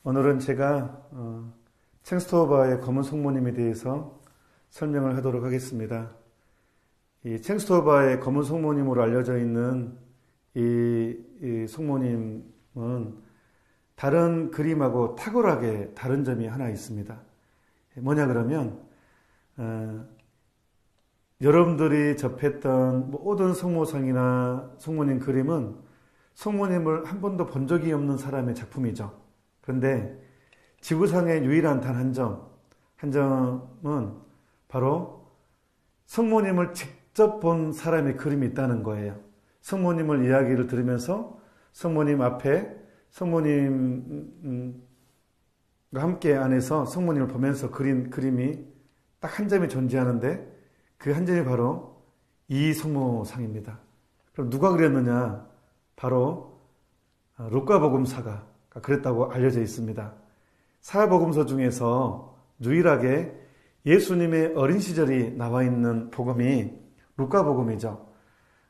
오늘은 제가 챙스토바의 검은 성모님에 대해서 설명을 하도록 하겠습니다. 이 챙스토바의 검은 성모님으로 알려져 있는 이 성모님은 다른 그림하고 탁월하게 다른 점이 하나 있습니다. 뭐냐 그러면 여러분들이 접했던 모든 성모상이나 성모님 그림은 성모님을 한 번도 본 적이 없는 사람의 작품이죠. 그런데 지구상의 유일한 단 한 점은 바로 성모님을 직접 본 사람의 그림이 있다는 거예요. 성모님을 이야기를 들으면서 성모님 앞에 성모님과 함께 안에서 성모님을 보면서 그린 그림이 딱 한 점이 존재하는데 그 한 점이 바로 이 성모상입니다. 그럼 누가 그렸느냐? 바로 루카복음사가 그랬다고 알려져 있습니다. 사복음서 중에서 유일하게 예수님의 어린 시절이 나와 있는 복음이 루카복음이죠.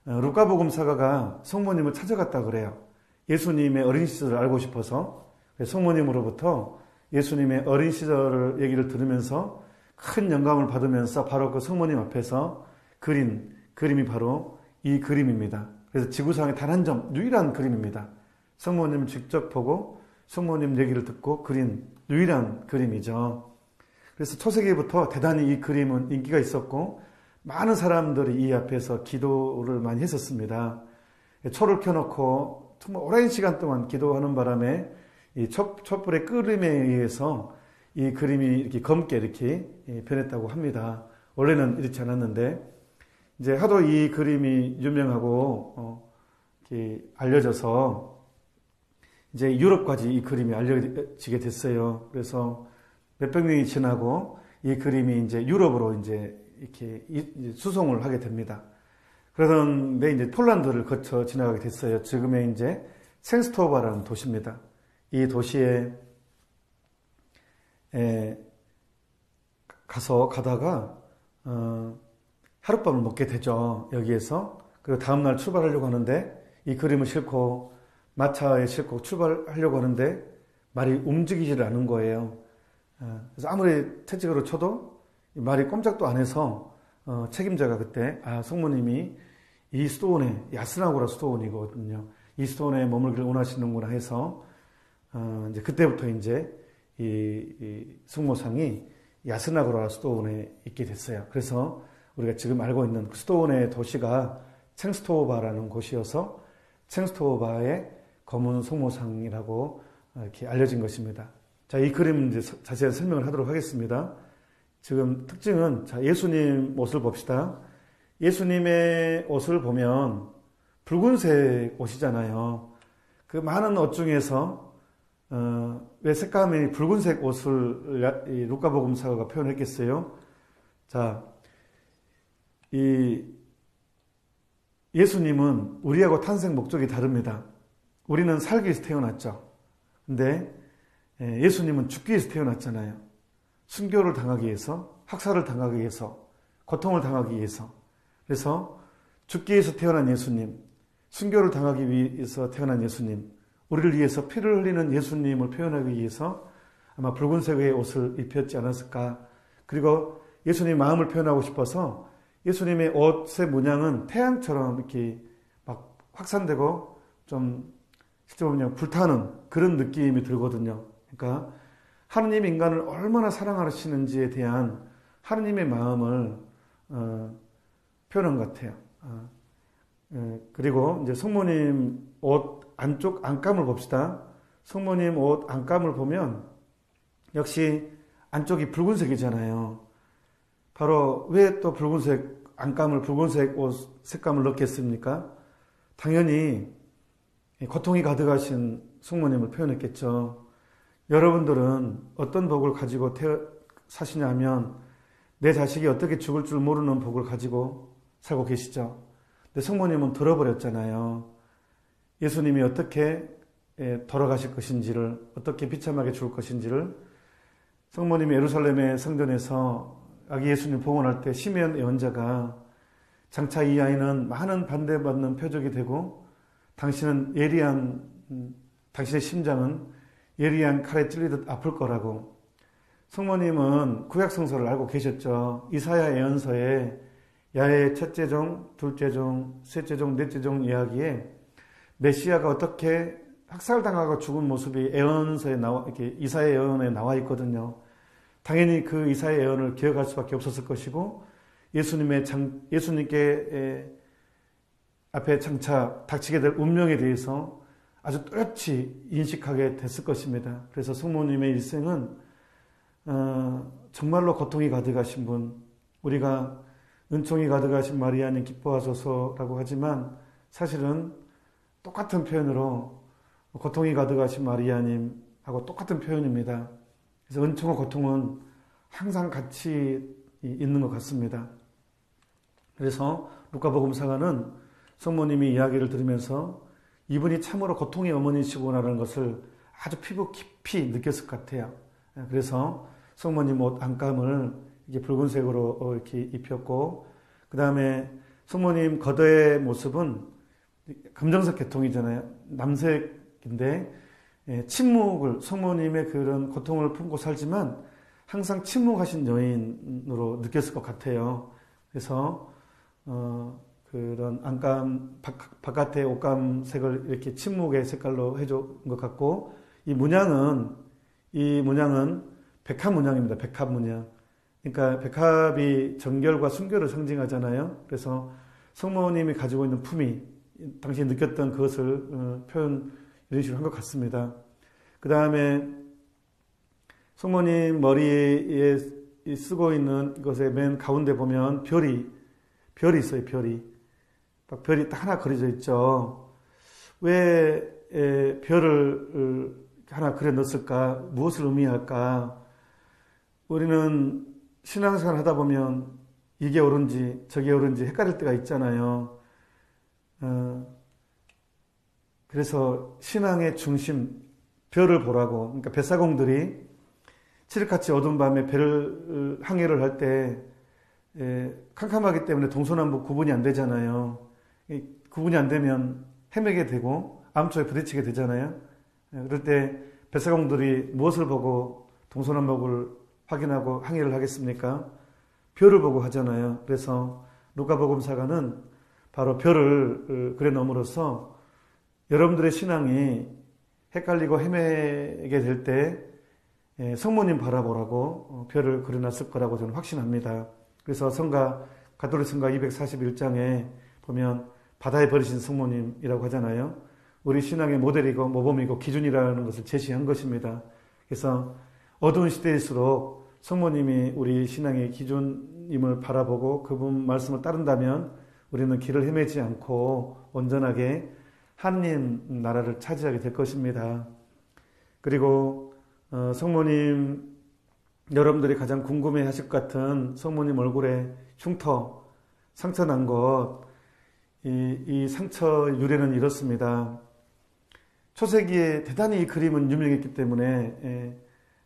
루카복음사가가 성모님을 찾아갔다 그래요. 예수님의 어린 시절을 알고 싶어서 성모님으로부터 예수님의 어린 시절을 얘기를 들으면서 큰 영감을 받으면서 바로 그 성모님 앞에서 그린 그림이 바로 이 그림입니다. 그래서 지구상의 단 한 점, 유일한 그림입니다. 성모님을 직접 보고 성모님 얘기를 듣고 그린 유일한 그림이죠. 그래서 초세기부터 대단히 이 그림은 인기가 있었고 많은 사람들이 이 앞에서 기도를 많이 했었습니다. 초를 켜놓고 정말 오랜 시간 동안 기도하는 바람에 이 촛불의 끓음에 의해서 이 그림이 이렇게 검게 이렇게 변했다고 합니다. 원래는 이렇지 않았는데 이제 하도 이 그림이 유명하고 이렇게 알려져서 이제 유럽까지 이 그림이 알려지게 됐어요. 그래서 몇백 년이 지나고 이 그림이 이제 유럽으로 이제 이렇게 수송을 하게 됩니다. 그런데 이제 폴란드를 거쳐 지나가게 됐어요. 지금의 이제 챙스토바라는 도시입니다. 이 도시에 가다가 하룻밤을 먹게 되죠. 여기에서. 그리고 다음날 출발하려고 하는데 이 그림을 싣고 마차에 싣고 출발하려고 하는데 말이 움직이지를 않은 거예요. 그래서 아무리 채찍으로 쳐도 말이 꼼짝도 안 해서 책임자가 그때 성모님이 이 스토온에 야스나고라 스토온이거든요. 이 스토온에 머물기를 원하시는구나 해서 이제 그때부터 이제 이 성모상이 야스나고라 스토온에 있게 됐어요. 그래서 우리가 지금 알고 있는 그 스토온의 도시가 챙스토바라는 곳이어서 챙스토바의 검은 성모상이라고 이렇게 알려진 것입니다. 자, 이 그림 이제 자세히 설명을 하도록 하겠습니다. 지금 특징은 자, 예수님 옷을 봅시다. 예수님의 옷을 보면 붉은색 옷이잖아요. 그 많은 옷 중에서 왜 색감이 붉은색 옷을 이 루카복음사가 표현했겠어요? 자, 이 예수님은 우리하고 탄생 목적이 다릅니다. 우리는 살기 위해서 태어났죠. 근데 예수님은 죽기 위해서 태어났잖아요. 순교를 당하기 위해서, 학살을 당하기 위해서, 고통을 당하기 위해서. 그래서 죽기 위해서 태어난 예수님, 순교를 당하기 위해서 태어난 예수님, 우리를 위해서 피를 흘리는 예수님을 표현하기 위해서 아마 붉은색의 옷을 입혔지 않았을까. 그리고 예수님의 마음을 표현하고 싶어서 예수님의 옷의 문양은 태양처럼 이렇게 막 확산되고 좀 실제 보면 불타는 그런 느낌이 들거든요. 그러니까 하느님 인간을 얼마나 사랑하시는지에 대한 하느님의 마음을 표현한 것 같아요. 그리고 이제 성모님 옷 안쪽 안감을 봅시다. 성모님 옷 안감을 보면 역시 안쪽이 붉은색이잖아요. 바로 왜 또 붉은색 안감을 붉은색 옷 색감을 넣겠습니까? 당연히 고통이 가득하신 성모님을 표현했겠죠. 여러분들은 어떤 복을 가지고 사시냐면 내 자식이 어떻게 죽을 줄 모르는 복을 가지고 살고 계시죠. 근데 성모님은 들어버렸잖아요. 예수님이 어떻게 돌아가실 것인지를, 어떻게 비참하게 죽을 것인지를 성모님이 예루살렘의 성전에서 아기 예수님 봉헌할 때 시meon 예언자가 장차 이 아이는 많은 반대받는 표적이 되고 당신은 예리한 당신의 심장은 예리한 칼에 찔리듯 아플 거라고. 성모님은 구약성서를 알고 계셨죠. 이사야 예언서에 야훼의 첫째 종, 둘째 종, 셋째 종, 넷째 종 이야기에 메시아가 어떻게 학살당하고 죽은 모습이 예언서에 이렇게 이사야 예언에 나와 있거든요. 당연히 그 이사야 예언을 기억할 수밖에 없었을 것이고 예수님께 앞에 장차 닥치게 될 운명에 대해서 아주 뚜렷이 인식하게 됐을 것입니다. 그래서 성모님의 일생은 정말로 고통이 가득하신 분, 우리가 은총이 가득하신 마리아님 기뻐하소서라고 하지만 사실은 똑같은 표현으로 고통이 가득하신 마리아님하고 똑같은 표현입니다. 그래서 은총과 고통은 항상 같이 있는 것 같습니다. 그래서 루카복음사가는 성모님이 이야기를 들으면서 이분이 참으로 고통의 어머니시구나라는 것을 아주 피부 깊이 느꼈을 것 같아요. 그래서 성모님 옷 안감을 이렇게 붉은색으로 이렇게 입혔고, 그 다음에 성모님 겉의 모습은 검정색 계통이잖아요. 남색인데 침묵을, 성모님의 그런 고통을 품고 살지만 항상 침묵하신 여인으로 느꼈을 것 같아요. 그래서 그런 안감 바깥의 옷감색을 이렇게 침묵의 색깔로 해준 것 같고, 이 문양은 백합 문양입니다. 백합 문양. 그러니까 백합이 정결과 순결을 상징하잖아요. 그래서 성모님이 가지고 있는 품위, 당시 느꼈던 그것을 표현 이런 식으로 한 것 같습니다. 그 다음에 성모님 머리에 쓰고 있는 것의 맨 가운데 보면 별이 있어요. 별이 딱 하나 그려져 있죠. 왜 별을 하나 그려 넣었을까? 무엇을 의미할까? 우리는 신앙생활 하다 보면 이게 옳은지 저게 옳은지 헷갈릴 때가 있잖아요. 그래서 신앙의 중심, 별을 보라고. 그러니까 뱃사공들이 칠흑같이 어두운 밤에 별을 항해를 할 때 캄캄하기 때문에 동서남북 구분이 안 되잖아요. 구분이 안 되면 헤매게 되고 암초에 부딪히게 되잖아요. 그럴 때 뱃사공들이 무엇을 보고 동서남북을 확인하고 항해를 하겠습니까? 별을 보고 하잖아요. 그래서 루카복음사가는 바로 별을 그려 놓음으로써 여러분들의 신앙이 헷갈리고 헤매게 될 때 성모님 바라보라고 별을 그려놨을 거라고 저는 확신합니다. 그래서 가톨릭 성가 241장에 보면 바다에 버리신 성모님이라고 하잖아요. 우리 신앙의 모델이고 모범이고 기준이라는 것을 제시한 것입니다. 그래서 어두운 시대일수록 성모님이 우리 신앙의 기준임을 바라보고 그분 말씀을 따른다면 우리는 길을 헤매지 않고 온전하게 하나님 나라를 차지하게 될 것입니다. 그리고 성모님, 여러분들이 가장 궁금해 하실 것 같은 성모님 얼굴에 흉터, 상처 난 것, 이 상처 유래는 이렇습니다. 초세기에 대단히 이 그림은 유명했기 때문에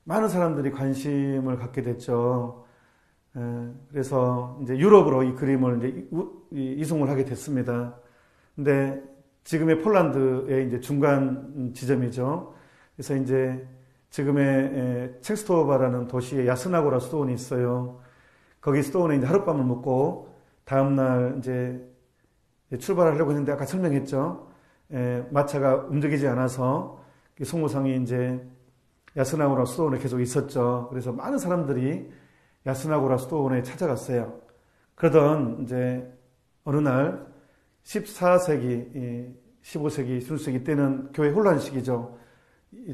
많은 사람들이 관심을 갖게 됐죠. 그래서 이제 유럽으로 이 그림을 이제 이송을 하게 됐습니다. 근데 지금의 폴란드의 이제 중간 지점이죠. 그래서 이제 지금의 첵스토바라는 도시에 야스나고라 수도원이 있어요. 거기 수도원에 이제 하룻밤을 묵고 다음날 이제 출발하려고 했는데 아까 설명했죠. 마차가 움직이지 않아서 송무상이 이제 야스나고라 수도원에 계속 있었죠. 그래서 많은 사람들이 야스나고라 수도원에 찾아갔어요. 그러던 이제 어느 날 14세기, 15세기, 16세기 때는 교회 혼란 시기죠.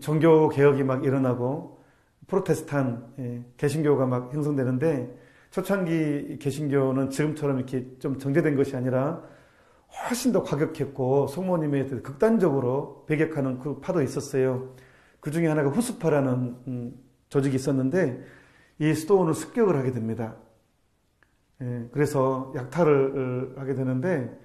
종교 개혁이 막 일어나고 프로테스탄 개신교가 막 형성되는데 초창기 개신교는 지금처럼 이렇게 좀 정제된 것이 아니라 훨씬 더 과격했고 성모님에 대해서 극단적으로 배격하는 그 파도 있었어요. 그 중에 하나가 후스파라는 조직이 있었는데 이 수도원을 습격을 하게 됩니다. 그래서 약탈을 하게 되는데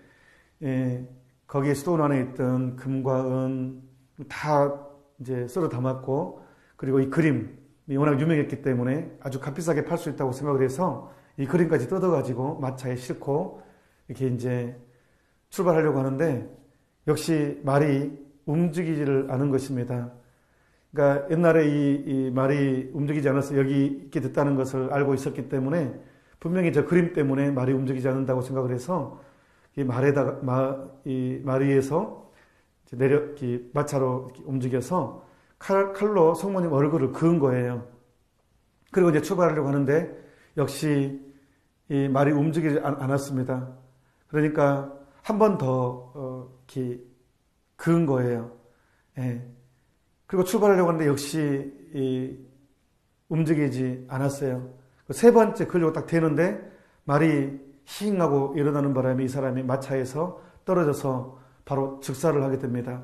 거기에 수도원 안에 있던 금과 은 다 이제 썰어 담았고, 그리고 이 그림이 워낙 유명했기 때문에 아주 값비싸게 팔 수 있다고 생각을 해서 이 그림까지 뜯어가지고 마차에 싣고 이렇게 이제 출발하려고 하는데 역시 말이 움직이지를 않은 것입니다. 그러니까 옛날에 이 말이 움직이지 않아서 여기 있게 됐다는 것을 알고 있었기 때문에 분명히 저 그림 때문에 말이 움직이지 않는다고 생각을 해서 이 말 위에서 마차로 움직여서 칼로 성모님 얼굴을 그은 거예요. 그리고 이제 출발하려고 하는데 역시 이 말이 움직이지 않았습니다. 그러니까 한 번 더 그은 거예요. 예. 그리고 출발하려고 하는데 역시 움직이지 않았어요. 세 번째 그려고 딱 되는데 말이 힝 하고 일어나는 바람에 이 사람이 마차에서 떨어져서 바로 즉사를 하게 됩니다.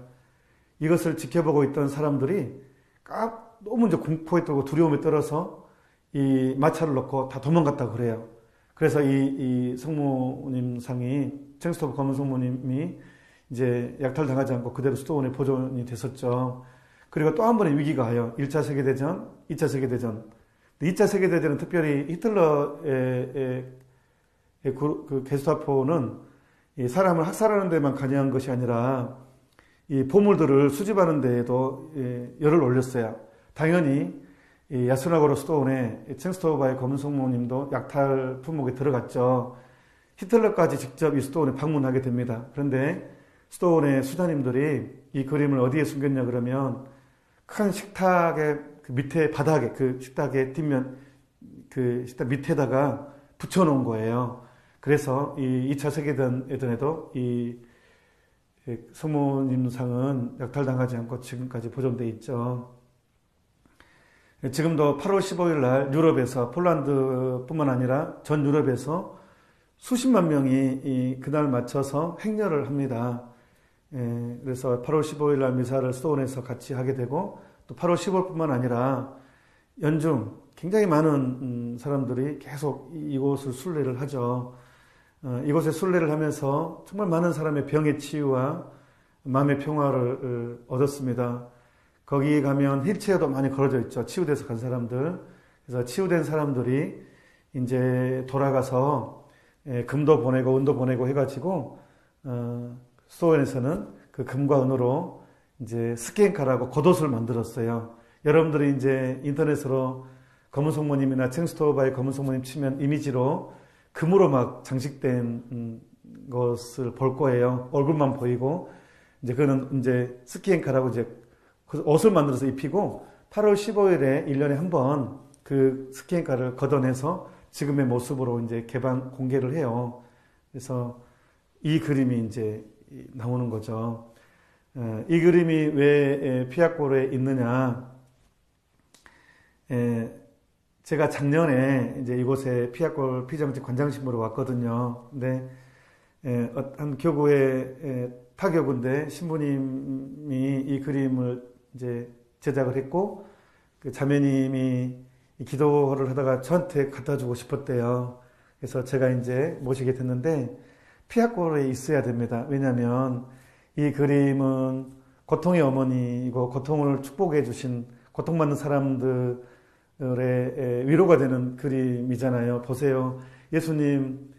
이것을 지켜보고 있던 사람들이 너무 이제 공포에 떨고 두려움에 떨어서 이 마차를 놓고 다 도망갔다고 그래요. 그래서 이 성모님 상이, 챈스토브 검은 성모님이 이제 약탈당하지 않고 그대로 수도원에 보존이 됐었죠. 그리고 또 한 번의 위기가 와요. 1차 세계대전, 2차 세계대전. 2차 세계대전은 특별히 히틀러의 그 게스타포는 이 사람을 학살하는 데만 관여한 것이 아니라 이 보물들을 수집하는 데에도 열을 올렸어요. 당연히 이 야스나고르 수도원에 챈스토바의 검은 성모님도 약탈 품목에 들어갔죠. 히틀러까지 직접 이 수도원에 방문하게 됩니다. 그런데 수도원의 수사님들이 이 그림을 어디에 숨겼냐 그러면 큰 식탁의 그 밑에 바닥에 그 식탁의 뒷면 그 식탁 밑에다가 붙여놓은 거예요. 그래서 이 2차 세계대전에도 이 성모님 상은 약탈당하지 않고 지금까지 보존되어 있죠. 지금도 8월 15일 날 유럽에서 폴란드뿐만 아니라 전 유럽에서 수십만 명이 그날 맞춰서 행렬을 합니다. 그래서 8월 15일 날 미사를 수도원에서 같이 하게 되고 또 8월 15일뿐만 아니라 연중 굉장히 많은 사람들이 계속 이곳을 순례를 하죠. 이곳에 순례를 하면서 정말 많은 사람의 병의 치유와 마음의 평화를 얻었습니다. 거기 가면 휠체어도 많이 걸어져 있죠. 치유돼서 간 사람들. 그래서 치유된 사람들이 이제 돌아가서 금도 보내고 은도 보내고 해가지고 수도원에서는 그 금과 은으로 이제 스키앤카라고 겉옷을 만들었어요. 여러분들이 이제 인터넷으로 검은 성모님이나 챈스토바의 검은 성모님 치면 이미지로 금으로 막 장식된 것을 볼 거예요. 얼굴만 보이고 이제 그거는 이제 스키앤카라고 이제 그 옷을 만들어서 입히고 8월 15일에 1년에 한 번 그 스키앤카를 걷어내서 지금의 모습으로 이제 개방 공개를 해요. 그래서 이 그림이 이제 나오는 거죠. 이 그림이 왜 피아골에 있느냐? 제가 작년에 이제 이곳에 피아골 피정직 관장신부로 왔거든요. 근데 한 교구의 타교구인데 신부님이 이 그림을 이제 제작을 했고 그 자매님이 기도를 하다가 저한테 갖다 주고 싶었대요. 그래서 제가 이제 모시게 됐는데 피아골에 있어야 됩니다. 왜냐하면 이 그림은 고통의 어머니이고 고통을 축복해 주신 고통받는 사람들의 위로가 되는 그림이잖아요. 보세요. 예수님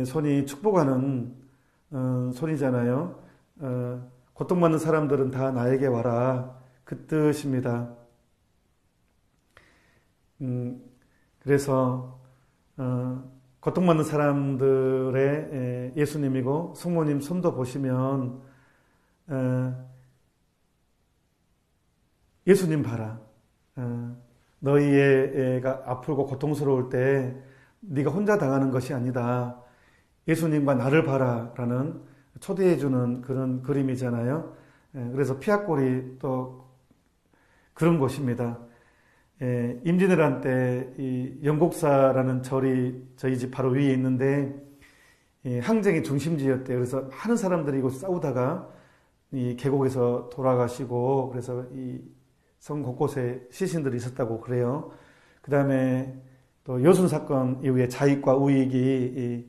손이 축복하는 손이잖아요. 고통받는 사람들은 다 나에게 와라. 그 뜻입니다. 그래서 고통받는 사람들의 예수님이고 성모님 손도 보시면 예수님 봐라. 너희의 애가 아프고 고통스러울 때 네가 혼자 당하는 것이 아니다. 예수님과 나를 봐라 라는 초대해주는 그런 그림이잖아요. 그래서 피아골이 또 그런 곳입니다. 임진왜란 때 이 영곡사라는 절이 저희 집 바로 위에 있는데 항쟁의 중심지였대요. 그래서 많은 사람들이 이곳 싸우다가 이 계곡에서 돌아가시고 그래서 이 성 곳곳에 시신들이 있었다고 그래요. 그 다음에 또 여순 사건 이후에 자익과 우익이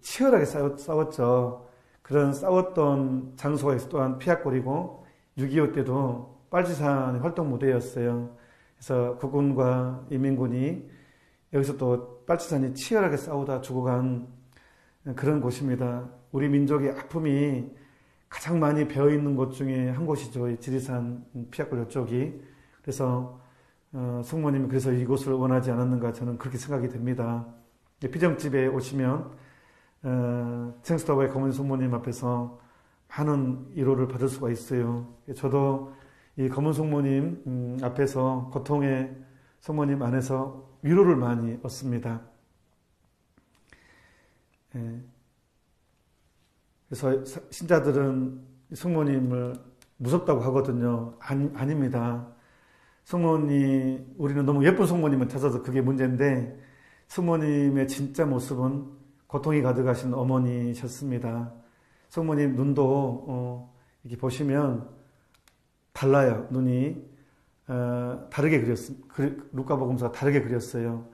치열하게 싸웠죠. 그런 싸웠던 장소가 또한 피아골이고 6.25 때도 빨치산의 활동 무대였어요. 그래서 국군과 인민군이 여기서 또 빨치산이 치열하게 싸우다 죽어간 그런 곳입니다. 우리 민족의 아픔이 가장 많이 배어있는 곳 중에 한 곳이죠. 이 지리산 피아골 이쪽이. 그래서 성모님이 그래서 이곳을 원하지 않았는가 저는 그렇게 생각이 됩니다. 피정집에 오시면 생스터바의 검은 성모님 앞에서 많은 위로를 받을 수가 있어요. 저도 이 검은 성모님 앞에서 고통의 성모님 안에서 위로를 많이 얻습니다. 그래서 신자들은 성모님을 무섭다고 하거든요. 아닙니다. 성모님, 우리는 너무 예쁜 성모님을 찾아서 그게 문제인데 성모님의 진짜 모습은 고통이 가득하신 어머니셨습니다. 성모님 눈도 이렇게 보시면 달라요. 눈이 다르게 루카복음서가 다르게 그렸어요.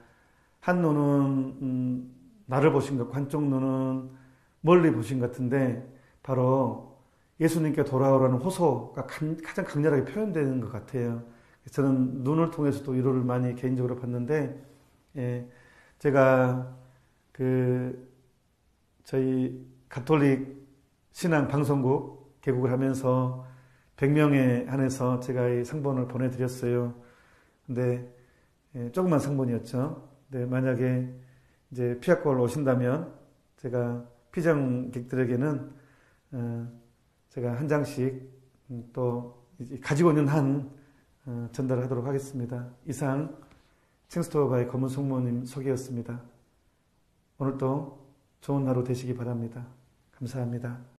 한 눈은 나를 보신 것, 한쪽 눈은 멀리 보신 것 같은데 바로 예수님께 돌아오라는 호소가 가장 강렬하게 표현되는 것 같아요. 저는 눈을 통해서도 위로를 많이 개인적으로 받는데, 제가 저희 가톨릭 신앙 방송국 개국을 하면서 100명에 한해서 제가 이 상본을 보내드렸어요. 근데 조그만 상본이었죠. 근데 만약에 이제 피아골 오신다면 제가 피정객들에게는 제가 한 장씩 또 가지고 있는 한 전달하도록 하겠습니다. 이상 생스토바의 검은 성모님 소개였습니다. 오늘도 좋은 하루 되시기 바랍니다. 감사합니다.